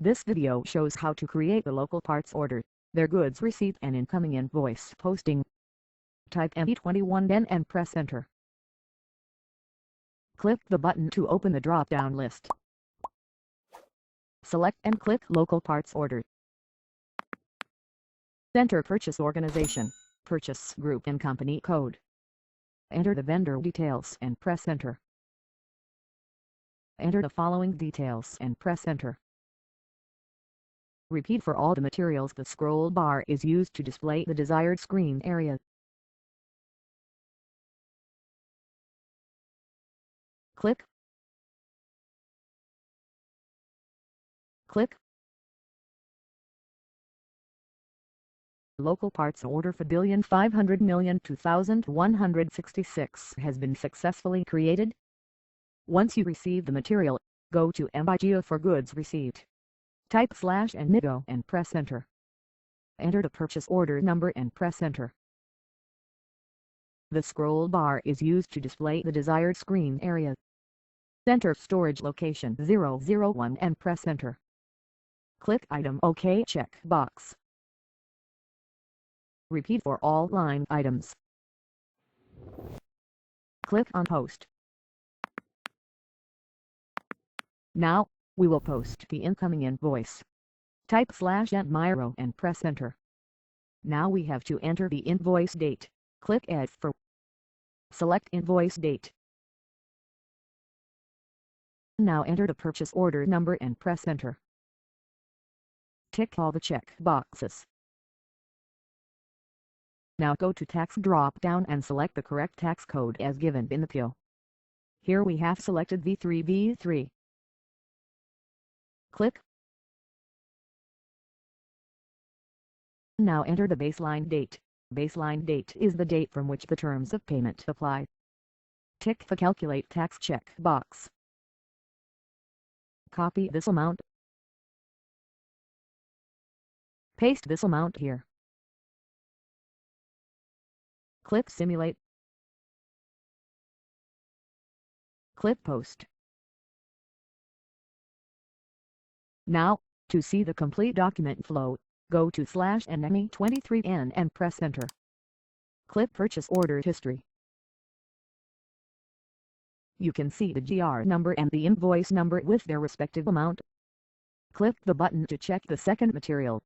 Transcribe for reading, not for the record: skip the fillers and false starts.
This video shows how to create a local parts order, their goods receipt and incoming invoice posting. Type ME21N and press enter. Click the button to open the drop-down list. Select and click Local Parts Order. Enter Purchase Organization, Purchase Group and Company Code. Enter the vendor details and press enter. Enter the following details and press enter. Repeat for all the materials. The scroll bar is used to display the desired screen area. Click. Click. Local parts order for 1,500,000,2166 has been successfully created. Once you receive the material, go to MBIGO for goods received. Type /NIGO and press enter. Enter the purchase order number and press enter. The scroll bar is used to display the desired screen area. Enter storage location 001 and press enter. Click Item OK check box. Repeat for all line items. Click on Post. Now, we will post the incoming invoice. Type /Admiro and press enter. Now we have to enter the invoice date. Click Add for. Select invoice date. Now enter the purchase order number and press enter. Tick all the check boxes. Now go to Tax drop-down and select the correct tax code as given in the PO. Here we have selected V3V3. Click. Now enter the baseline date. Baseline date is the date from which the terms of payment apply. Tick the Calculate Tax check box. Copy this amount. Paste this amount here. Click Simulate. Click Post. Now, to see the complete document flow, go to /NME23N and press enter. Click Purchase Order History. You can see the GR number and the invoice number with their respective amount. Click the button to check the second material.